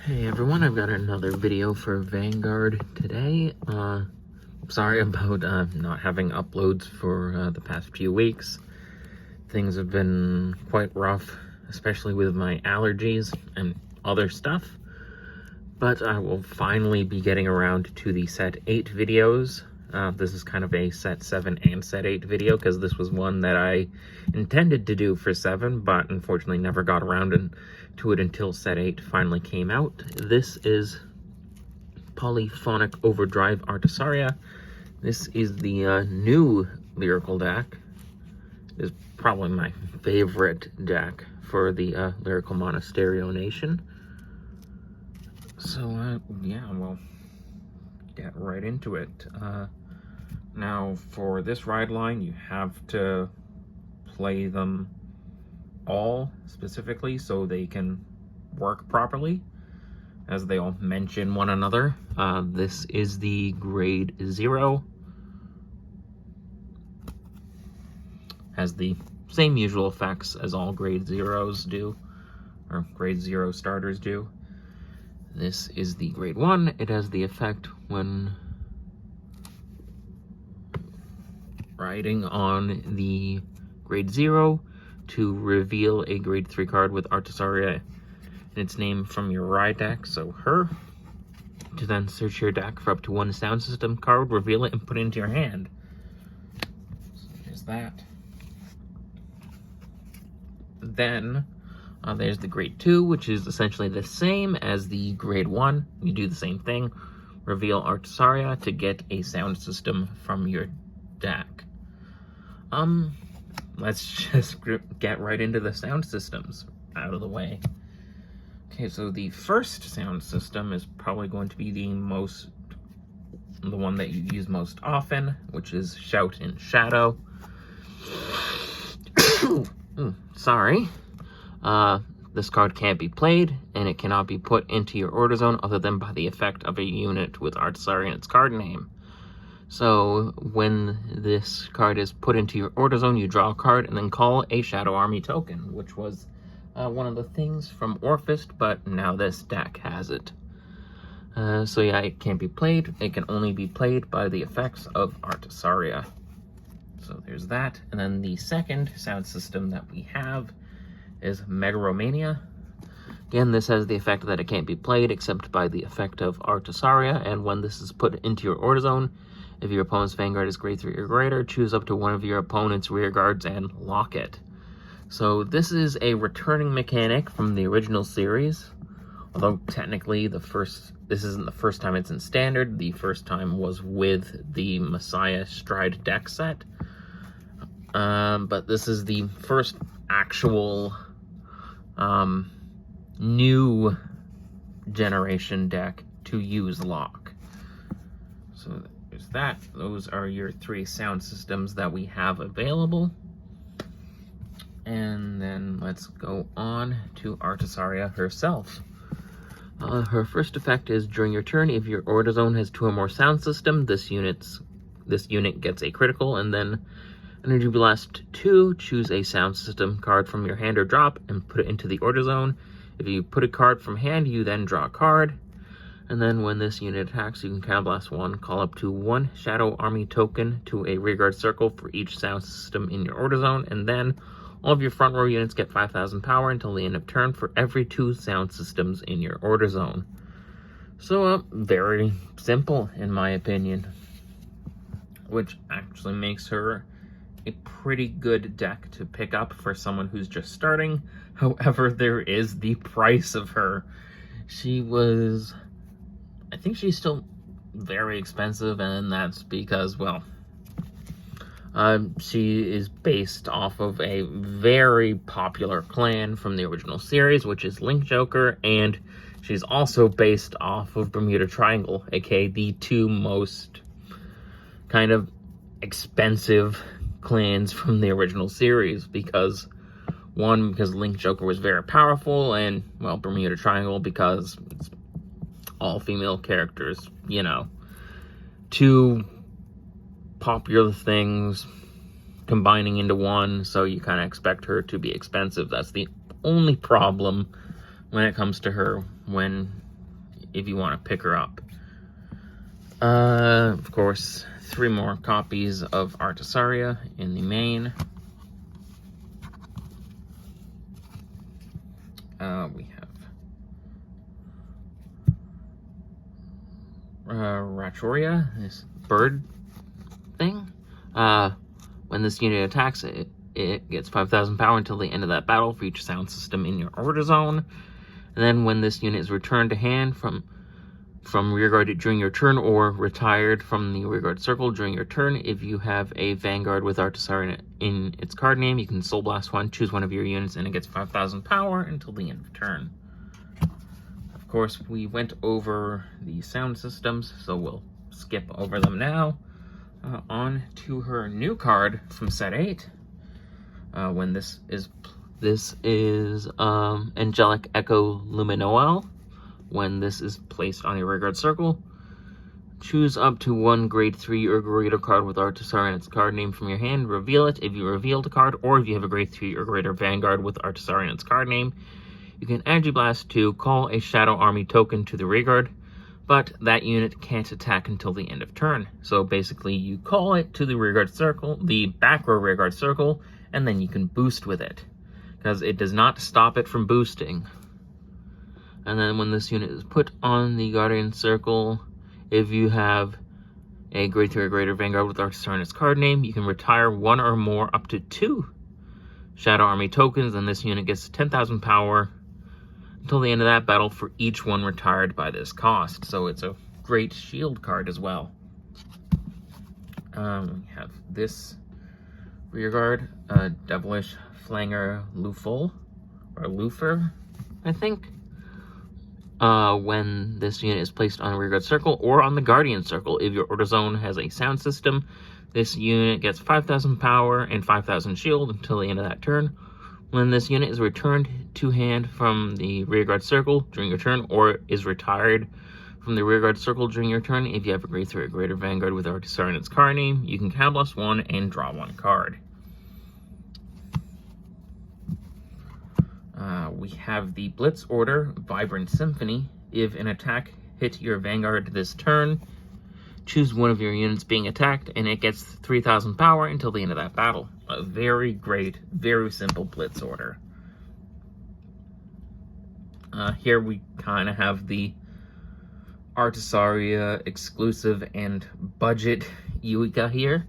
Hey everyone, I've got another video for Vanguard today. Sorry about not having uploads for the past few weeks. Things have been quite rough, especially with my allergies and other stuff. But I will finally be getting around to the set 8 videos. This is kind of a set 7 and set 8 video, because this was one that I intended to do for 7, but unfortunately never got around to it until set 8 finally came out. This is PolyPhonicOverDrive Artisaria. This is the new lyrical deck. It is probably my favorite deck for the lyrical monasterio nation. So yeah, we'll get right into it. Now, for this ride line, you have to play them all specifically so they can work properly, as they all mention one another. This is the grade 0. Has the same usual effects as all grade 0s do, or grade 0 starters do. This is the grade 1. It has the effect when riding on the grade 0 to reveal a grade 3 card with Artisaria in its name from your ride deck, so her, to then search your deck for up to 1 sound system card, reveal it, and put it into your hand. So there's that. Then there's the grade 2, which is essentially the same as the grade 1. You do the same thing, reveal Artisaria to get a sound system from your deck. Let's just get right into the sound systems out of the way. Okay, so the first sound system is probably going to be the one that you use most often, which is Shout in Shadow. Sorry. This card can't be played, and it cannot be put into your order zone other than by the effect of a unit with Artisaria in its card name. So when this card is put into your order zone, you draw a card and then call a Shadow Army token, which was one of the things from Orphist, but now this deck has it. So yeah, it can't be played. It can only be played by the effects of Artisaria. So there's that. And then the second sound system that we have is Megaromania. Again, this has the effect that it can't be played except by the effect of Artisaria, and when this is put into your order zone, if your opponent's Vanguard is grade 3 or greater, choose up to one of your opponent's rear guards and lock it. So this is a returning mechanic from the original series, although technically this isn't the first time it's in Standard. The first time was with the Messiah Stride deck set. But this is the first actual new generation deck to use lock. So there's that. Those are your 3 sound systems that we have available. And then let's go on to Artisaria herself. Her first effect is during your turn, if your order zone has 2 or more sound system, this unit gets a critical, and then Energy Blast 2, choose a sound system card from your hand or drop and put it into the order zone. If you put a card from hand, you then draw a card. And then when this unit attacks, you can Counterblast 1, call up to 1 Shadow Army token to a rearguard circle for each sound system in your order zone, and then all of your front row units get 5,000 power until the end of turn for every 2 sound systems in your order zone. So, very simple in my opinion, which actually makes her a pretty good deck to pick up for someone who's just starting. However, there is the price of her. I think she's still very expensive, and that's because, well, she is based off of a very popular clan from the original series, which is Link Joker, and she's also based off of Bermuda Triangle, aka the 2 most kind of expensive clans from the original series, because Link Joker was very powerful, and, well, Bermuda Triangle because it's all female characters, 2 popular things combining into one, so you kind of expect her to be expensive. That's the only problem when it comes to her when if you want to pick her up. Of course, 3 more copies of Artisaria in the main. We have Raturia, this bird thing. When this unit attacks, it gets 5,000 power until the end of that battle for each sound system in your order zone. And then when this unit is returned to hand from rearguard during your turn, or retired from the rearguard circle during your turn, if you have a Vanguard with Artisaria in its card name, you can Soul Blast one, choose one of your units, and it gets 5,000 power until the end of turn. Of course, we went over the sound systems, so we'll skip over them now. On to her new card from set 8. When this is Angelic Echo Luminoel. When this is placed on a rearguard circle, choose up to 1 grade 3 or greater card with Artisaria in its card name from your hand, reveal it if you revealed a card, or if you have a grade 3 or greater Vanguard with Artisaria in its card name, you can Energy Blast to call a Shadow Army token to the rearguard, but that unit can't attack until the end of turn. So basically, you call it to the rearguard circle, the back row rearguard circle, and then you can boost with it, because it does not stop it from boosting. And then when this unit is put on the Guardian Circle, if you have a grade 3 or greater Vanguard with Artisaria in its card name, you can retire 1 or more up to 2 Shadow Army tokens, and this unit gets 10,000 power until the end of that battle for each one retired by this cost. So it's a great shield card as well. We have this rearguard, Devilish Flanger Luful, or Lufer, I think. When this unit is placed on a rearguard circle or on the Guardian Circle, if your order zone has a sound system, this unit gets 5,000 power and 5,000 shield until the end of that turn. When this unit is returned to hand from the rearguard circle during your turn, or is retired from the rearguard circle during your turn, if you have a grade 3 or greater Vanguard with Artisaria in its card name, you can Counter Blast 1 and draw 1 card. We have the Blitz Order, Vibrant Symphony. If an attack hit your Vanguard this turn, choose one of your units being attacked, and it gets 3,000 power until the end of that battle. A very great, very simple Blitz Order. Here we kind of have the Artisaria exclusive and budget Yuika here.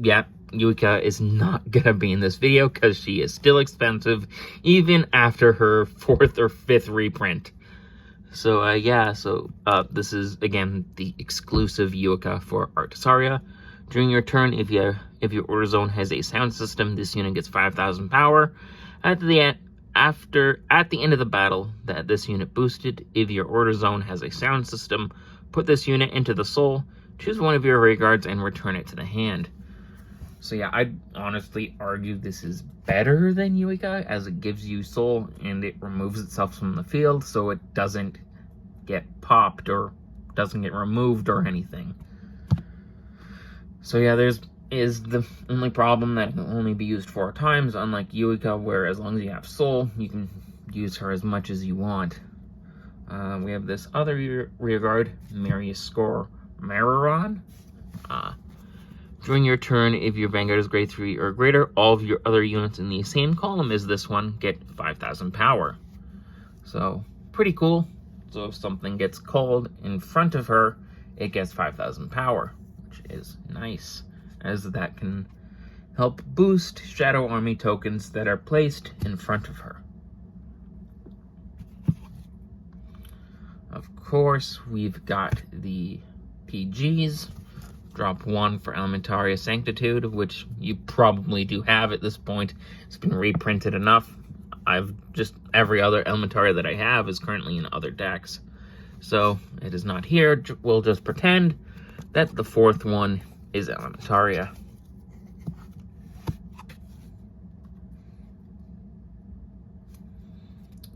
Yeah, Yuika is not gonna be in this video because she is still expensive even after her 4th or 5th reprint. So this is again the exclusive Yuika for Artisaria. During your turn, if your order zone has a sound system, this unit gets 5,000 power. At the end of the battle that this unit boosted, if your order zone has a sound system, put this unit into the soul, choose one of your rearguards, and return it to the hand. So yeah, I'd honestly argue this is better than Yuika, as it gives you soul and it removes itself from the field, so it doesn't get popped or doesn't get removed or anything. So yeah, is the only problem that it can only be used 4 times, unlike Yuika, where as long as you have soul, you can use her as much as you want. We have this other rearguard, Marius Score Mararon. During your turn, if your Vanguard is grade 3 or greater, all of your other units in the same column as this one get 5,000 power. So, pretty cool. So if something gets called in front of her, it gets 5,000 power, which is nice, as that can help boost Shadow Army tokens that are placed in front of her. Of course, we've got the PGs. Drop 1 for Elementaria Sanctitude, which you probably do have at this point. It's been reprinted enough. Every other Elementaria that I have is currently in other decks. So, it is not here. We'll just pretend that the 4th one is Elementaria.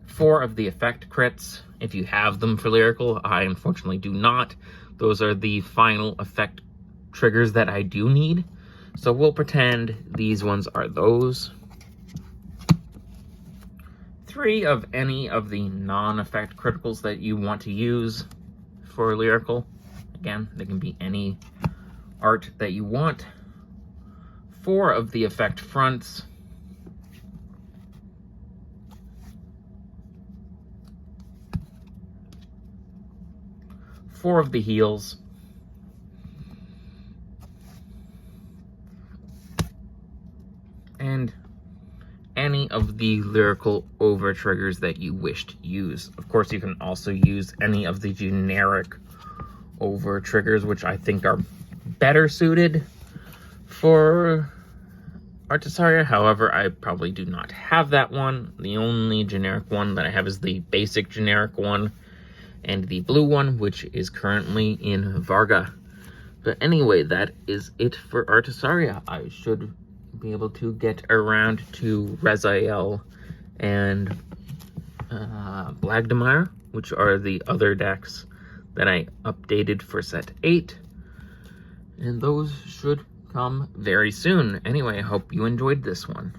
Four of the effect crits, if you have them for Lyrical. I unfortunately do not. Those are the final effect triggers that I do need. So we'll pretend these ones are those. 3 of any of the non-effect criticals that you want to use for Lyrical. Again, they can be any art that you want. 4 of the effect fronts. 4 of the heels. And any of the lyrical over triggers that you wish to use. Of course, you can also use any of the generic over triggers, which I think are better suited for Artisaria. However, I probably do not have that one. The only generic one that I have is the basic generic one and the blue one, which is currently in Varga. But anyway, that is it for Artisaria. I should be able to get around to Rezael and Blagdemire, which are the other decks that I updated for set 8. And those should come very soon. Anyway, I hope you enjoyed this one.